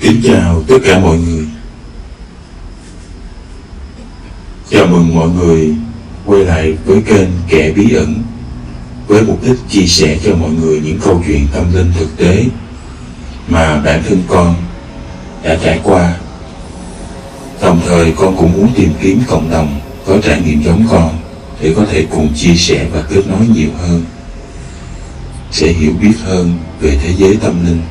Kính chào tất cả mọi người. Chào mừng mọi người quay lại với kênh Kẻ Bí Ẩn, với mục đích chia sẻ cho mọi người những câu chuyện tâm linh thực tế mà bản thân con đã trải qua. Đồng thời con cũng muốn tìm kiếm cộng đồng có trải nghiệm giống con để có thể cùng chia sẻ và kết nối nhiều hơn, sẽ hiểu biết hơn về thế giới tâm linh.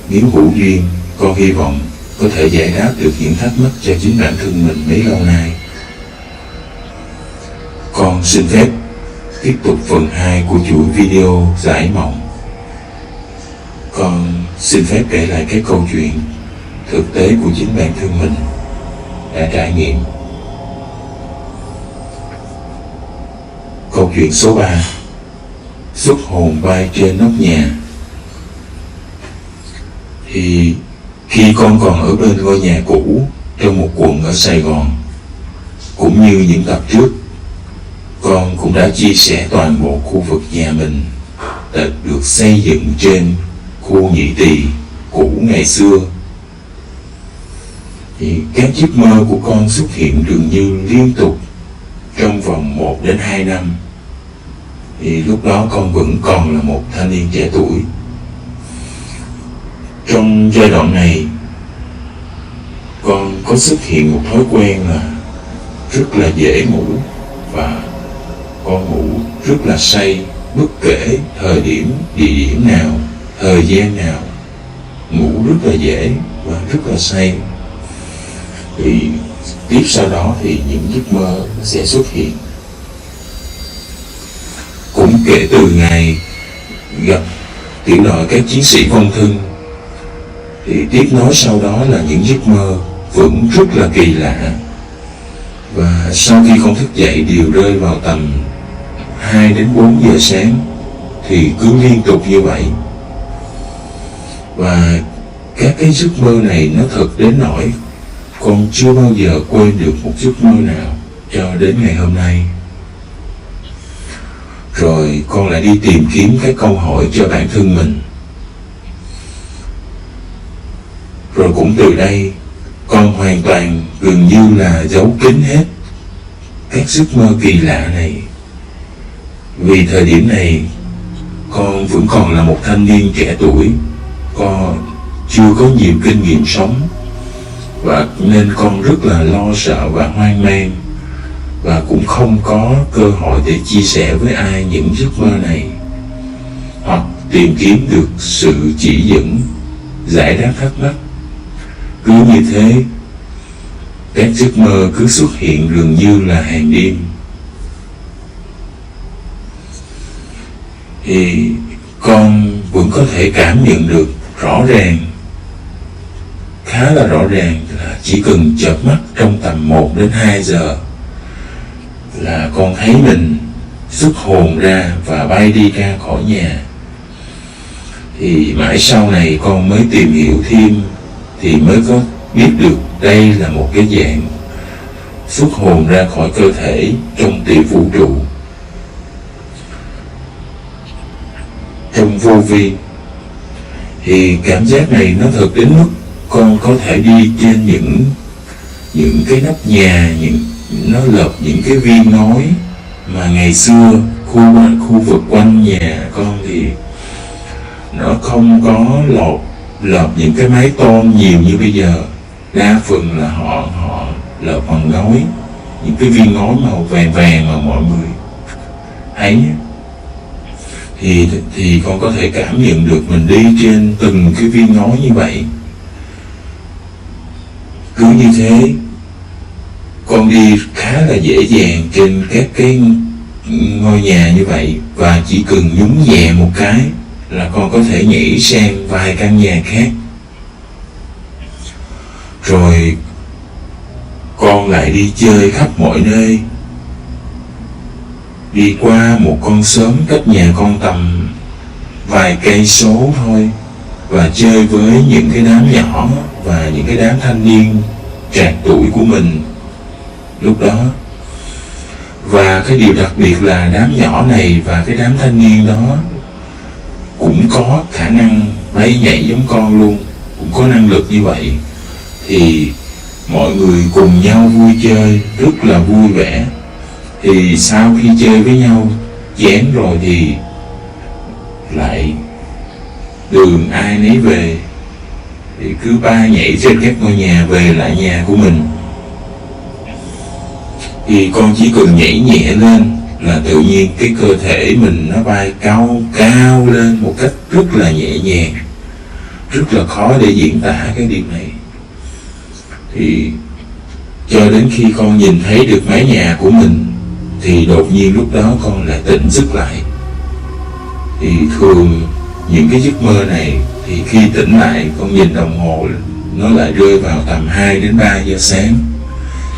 Nếu hữu duyên, con hy vọng có thể giải đáp được những thắc mắc cho chính bản thân mình mấy lâu nay. Con xin phép tiếp tục phần 2 của chuỗi video giải mộng. Con xin phép kể lại cái câu chuyện thực tế của chính bản thân mình đã trải nghiệm. Câu chuyện số 3: xuất hồn bay trên nóc nhà. Thì khi con còn ở bên ngôi nhà cũ trong một quận ở Sài Gòn, cũng như những tập trước, con cũng đã chia sẻ toàn bộ khu vực nhà mình đã được xây dựng trên khu Nhị Tỳ cũ ngày xưa. Thì các giấc mơ của con xuất hiện dường như liên tục trong vòng 1 đến 2 năm. Thì lúc đó con vẫn còn là một thanh niên trẻ tuổi. Trong giai đoạn này, con có xuất hiện một thói quen là rất là dễ ngủ, và con ngủ rất là say bất kể thời điểm, địa điểm nào, thời gian nào. Ngủ rất là dễ và rất là say. Thì tiếp sau đó thì những giấc mơ sẽ xuất hiện. Cũng kể từ ngày gặp tiểu đội các chiến sĩ vong thân, thì tiếp nối sau đó là những giấc mơ vẫn rất là kỳ lạ. Và sau khi con thức dậy đều rơi vào tầm 2 đến 4 giờ sáng, thì cứ liên tục như vậy. Và các cái giấc mơ này nó thật đến nỗi con chưa bao giờ quên được một giấc mơ nào cho đến ngày hôm nay. Rồi con lại đi tìm kiếm cái câu hỏi cho bản thân mình. Rồi cũng từ đây, con hoàn toàn gần như là giấu kín hết các giấc mơ kỳ lạ này. Vì thời điểm này, con vẫn còn là một thanh niên trẻ tuổi, con chưa có nhiều kinh nghiệm sống, và nên con rất là lo sợ và hoang mang, và cũng không có cơ hội để chia sẻ với ai những giấc mơ này, hoặc tìm kiếm được sự chỉ dẫn, giải đáp thắc mắc. Cứ như thế, các giấc mơ cứ xuất hiện gần như là hàng đêm. Thì con vẫn có thể cảm nhận được rõ ràng, khá là rõ ràng, là chỉ cần chợp mắt trong tầm 1 đến 2 giờ là con thấy mình xuất hồn ra và bay đi ra khỏi nhà. Thì mãi sau này con mới tìm hiểu thêm, thì mới có biết được đây là một cái dạng xuất hồn ra khỏi cơ thể trong tiểu vũ trụ, trong vô vi. Thì cảm giác này nó thật đến mức con có thể đi trên những cái nóc nhà, nó lợp những cái viên ngói mà ngày xưa khu vực quanh nhà con thì nó không có lợp những cái mái tôn nhiều như bây giờ. Đa phần là họ lợp bằng ngói, những cái viên ngói màu vàng vàng mà mọi người thấy. Thì con có thể cảm nhận được mình đi trên từng cái viên ngói như vậy. Cứ như thế, con đi khá là dễ dàng trên các cái ngôi nhà như vậy, và chỉ cần nhún nhẹ một cái là con có thể nhảy sang vài căn nhà khác. Rồi con lại đi chơi khắp mọi nơi, đi qua một con xóm cách nhà con tầm vài cây số thôi, và chơi với những cái đám nhỏ và những cái đám thanh niên trạc tuổi của mình lúc đó. Và cái điều đặc biệt là đám nhỏ này và cái đám thanh niên đó cũng có khả năng bay nhảy giống con luôn, cũng có năng lực như vậy, thì mọi người cùng nhau vui chơi rất là vui vẻ. Thì sau khi chơi với nhau chán rồi thì lại đường ai nấy về, thì cứ bay nhảy trên các ngôi nhà về lại nhà của mình. Thì con chỉ cần nhảy nhẹ lên là tự nhiên cái cơ thể mình nó bay cao cao lên một cách rất là nhẹ nhàng, rất là khó để diễn tả cái điều này. Thì cho đến khi con nhìn thấy được mái nhà của mình thì đột nhiên lúc đó con lại tỉnh giấc lại. Thì thường những cái giấc mơ này thì khi tỉnh lại con nhìn đồng hồ nó lại rơi vào tầm 2 đến 3 giờ sáng.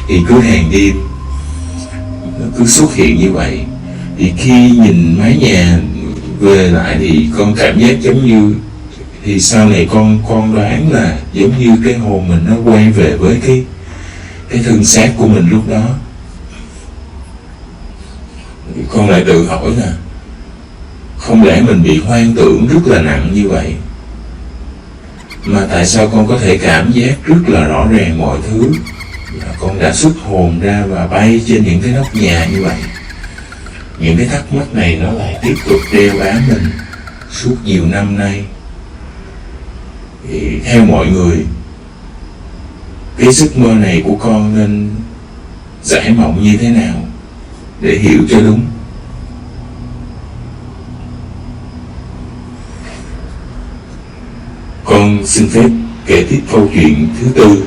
Thì cứ hàng đêm nó cứ xuất hiện như vậy. Thì khi nhìn mái nhà về lại thì con cảm giác giống như, thì sau này con đoán là giống như cái hồn mình nó quay về với cái thân xác của mình lúc đó. Con lại tự hỏi là không lẽ mình bị hoang tưởng rất là nặng như vậy, mà tại sao con có thể cảm giác rất là rõ ràng mọi thứ, là con đã xuất hồn ra và bay trên những cái nóc nhà như vậy. Những cái thắc mắc này nó lại tiếp tục đeo bám mình suốt nhiều năm nay. Thì theo mọi người, cái giấc mơ này của con nên giải mộng như thế nào để hiểu cho đúng? Con xin phép kể tiếp câu chuyện thứ tư,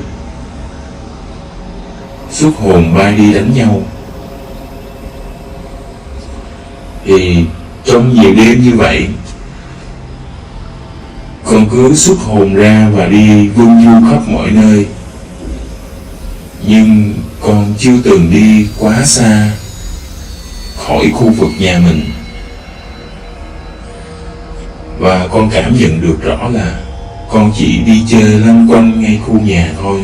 xuất hồn bay đi đánh nhau. Thì trong nhiều đêm như vậy, con cứ xuất hồn ra và đi vương du khắp mọi nơi, nhưng con chưa từng đi quá xa khỏi khu vực nhà mình. Và con cảm nhận được rõ là con chỉ đi chơi lanh quanh ngay khu nhà thôi,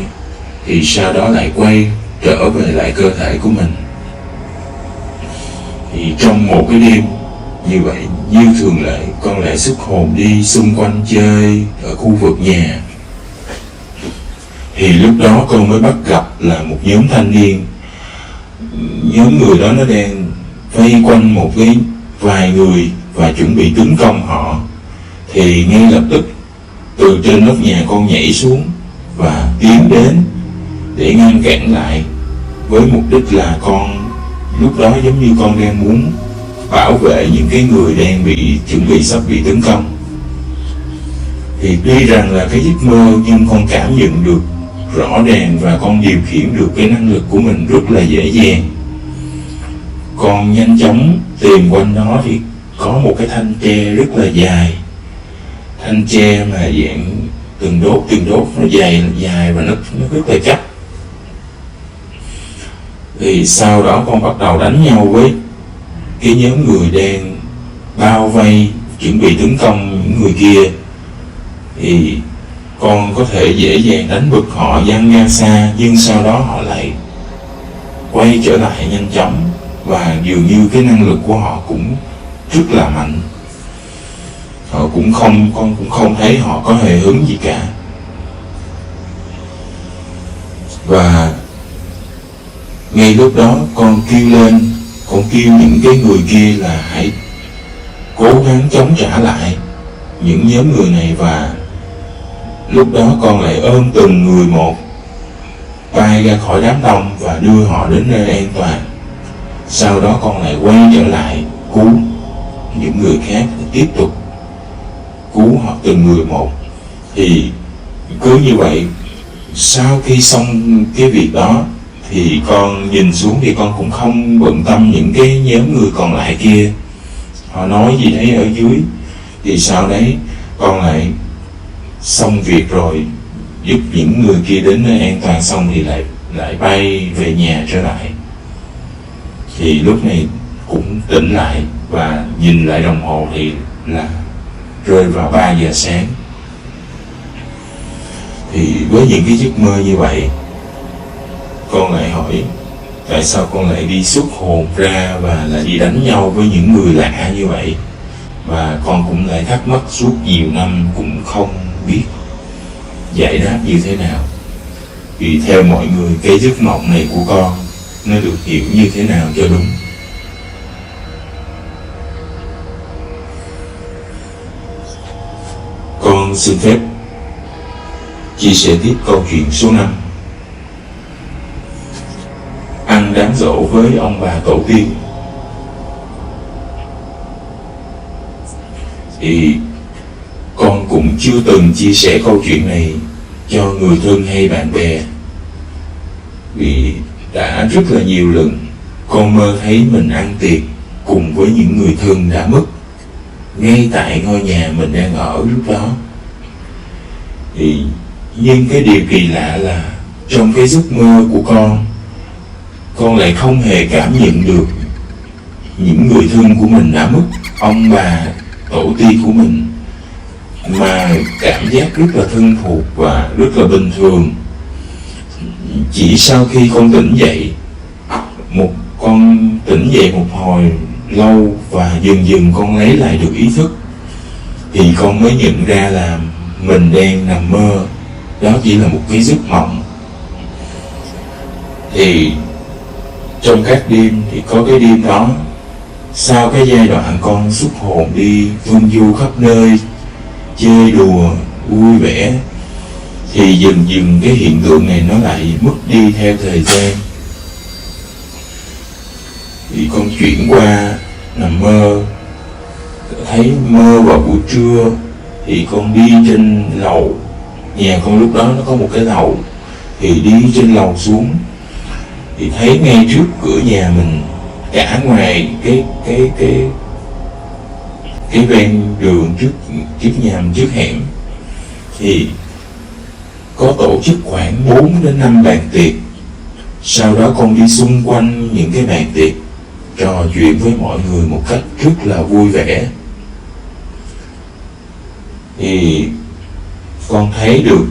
thì sau đó lại quay trở về lại cơ thể của mình. Thì trong một cái đêm như vậy, như thường lệ, con lại xuất hồn đi xung quanh chơi ở khu vực nhà. Thì lúc đó con mới bắt gặp là một nhóm thanh niên. Nhóm người đó nó đang vây quanh một cái vài người và chuẩn bị tấn công họ. Thì ngay lập tức từ trên nóc nhà con nhảy xuống và tiến đến để ngăn cản lại, với mục đích là con lúc đó giống như con đang muốn bảo vệ những cái người đang chuẩn bị sắp bị tấn công. Thì tuy rằng là cái giấc mơ, nhưng con cảm nhận được rõ ràng và con điều khiển được cái năng lực của mình rất là dễ dàng. Con nhanh chóng tìm quanh đó thì có một cái thanh tre rất là dài, thanh tre mà dạng từng đốt nó dài và nó rất là chắc. Thì sau đó con bắt đầu đánh nhau với cái nhóm người đang bao vây chuẩn bị tấn công những người kia. Thì con có thể dễ dàng đánh bật họ văng ra xa, nhưng sau đó họ lại quay trở lại nhanh chóng, và dường như cái năng lực của họ cũng rất là mạnh. Con cũng không thấy họ có hề hứng gì cả. Và ngay lúc đó con kêu lên, con kêu những cái người kia là hãy cố gắng chống trả lại những nhóm người này. Và lúc đó con lại ôm từng người một bay ra khỏi đám đông và đưa họ đến nơi an toàn. Sau đó con lại quay trở lại cứu những người khác, tiếp tục cứu họ từng người một. Thì cứ như vậy, sau khi xong cái việc đó thì con nhìn xuống thì con cũng không bận tâm những cái nhóm người còn lại kia họ nói gì đấy ở dưới. Thì sau đấy con lại xong việc rồi, giúp những người kia đến nơi an toàn xong thì lại bay về nhà trở lại. Thì lúc này cũng tỉnh lại và nhìn lại đồng hồ thì là rơi vào 3 giờ sáng. Thì với những cái giấc mơ như vậy, con lại hỏi tại sao con lại đi xuất hồn ra và lại đi đánh nhau với những người lạ như vậy, và con cũng lại thắc mắc suốt nhiều năm cũng không biết giải đáp như thế nào. Vì theo mọi người, cái giấc mộng này của con nó được hiểu như thế nào cho đúng. Con xin phép chia sẻ tiếp câu chuyện số 5. Ăn đám giỗ với ông bà tổ tiên. Thì con cũng chưa từng chia sẻ câu chuyện này cho người thân hay bạn bè, vì đã rất là nhiều lần con mơ thấy mình ăn tiệc cùng với những người thân đã mất ngay tại ngôi nhà mình đang ở lúc đó. Thì nhưng cái điều kỳ lạ là trong cái giấc mơ của con lại không hề cảm nhận được những người thân của mình đã mất, ông bà tổ tiên của mình, mà cảm giác rất là thân thuộc và rất là bình thường. Chỉ sau khi con tỉnh dậy, con tỉnh dậy một hồi lâu và dần dần con lấy lại được ý thức, thì con mới nhận ra là mình đang nằm mơ, đó chỉ là một cái giấc mộng. Thì trong các đêm thì có cái đêm đó, sau cái giai đoạn con xuất hồn đi phương du khắp nơi, chơi đùa, vui vẻ, thì dần dần cái hiện tượng này nó lại mất đi theo thời gian. Thì con chuyển qua nằm mơ, thấy mơ vào buổi trưa thì con đi trên lầu, nhà con lúc đó nó có một cái lầu, thì đi trên lầu xuống thì thấy ngay trước cửa nhà mình, cả ngoài cái ven đường trước nhà mình, trước hẻm, thì có tổ chức khoảng 4 đến 5 bàn tiệc. Sau đó con đi xung quanh những cái bàn tiệc, trò chuyện với mọi người một cách rất là vui vẻ. Thì con thấy được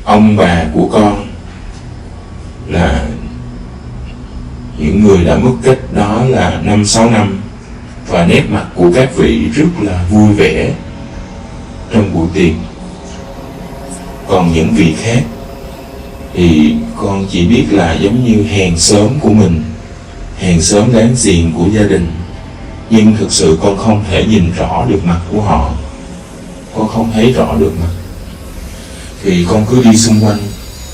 ông bà của con là những người đã mất cách đó là 5-6 năm, và nét mặt của các vị rất là vui vẻ trong buổi tiệc. Còn những vị khác thì con chỉ biết là giống như hàng xóm của mình, hàng xóm láng giềng của gia đình, nhưng thực sự con không thể nhìn rõ được mặt của họ, con không thấy rõ được mặt. Thì con cứ đi xung quanh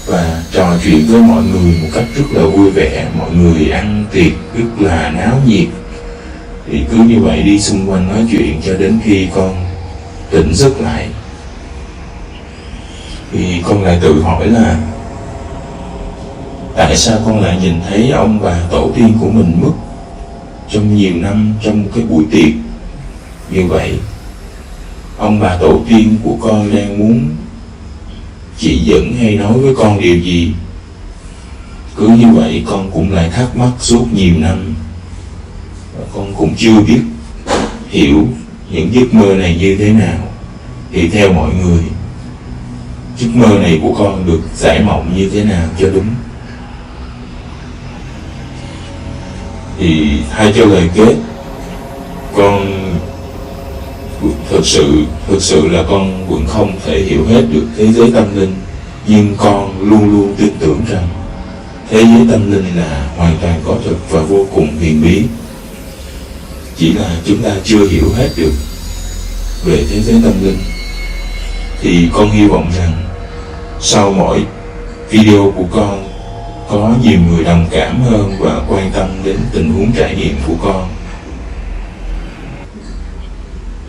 và trò chuyện với mọi người một cách rất là vui vẻ, mọi người ăn tiệc rất là náo nhiệt. Thì cứ như vậy đi xung quanh nói chuyện cho đến khi con tỉnh giấc lại. Thì con lại tự hỏi là tại sao con lại nhìn thấy ông bà tổ tiên của mình mất trong nhiều năm trong cái buổi tiệc như vậy. Ông bà tổ tiên của con đang muốn chỉ dẫn hay nói với con điều gì? Cứ như vậy con cũng lại thắc mắc suốt nhiều năm, và con cũng chưa biết hiểu những giấc mơ này như thế nào. Thì theo mọi người, giấc mơ này của con được giải mộng như thế nào cho đúng? Thì thay cho lời kết, con thực sự là con vẫn không thể hiểu hết được thế giới tâm linh, nhưng con luôn luôn tin tưởng rằng thế giới tâm linh là hoàn toàn có thực và vô cùng huyền bí. Chỉ là chúng ta chưa hiểu hết được về thế giới tâm linh. Thì con hy vọng rằng sau mỗi video của con có nhiều người đồng cảm hơn và quan tâm đến tình huống trải nghiệm của con.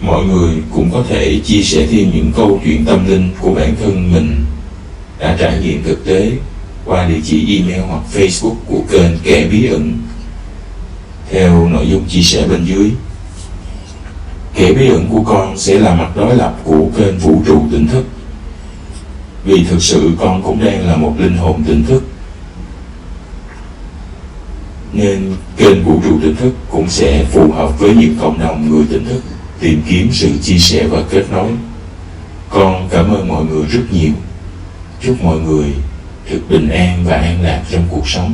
Mọi người cũng có thể chia sẻ thêm những câu chuyện tâm linh của bản thân mình đã trải nghiệm thực tế qua địa chỉ email hoặc Facebook của kênh Kẻ Bí Ẩn theo nội dung chia sẻ bên dưới. Kẻ bí ẩn của con sẽ là mặt đối lập của kênh Vũ trụ tỉnh thức, vì thực sự con cũng đang là một linh hồn tỉnh thức, nên kênh Vũ trụ tỉnh thức cũng sẽ phù hợp với những cộng đồng người tỉnh thức tìm kiếm sự chia sẻ và kết nối. Con cảm ơn mọi người rất nhiều. Chúc mọi người thật bình an và an lạc trong cuộc sống.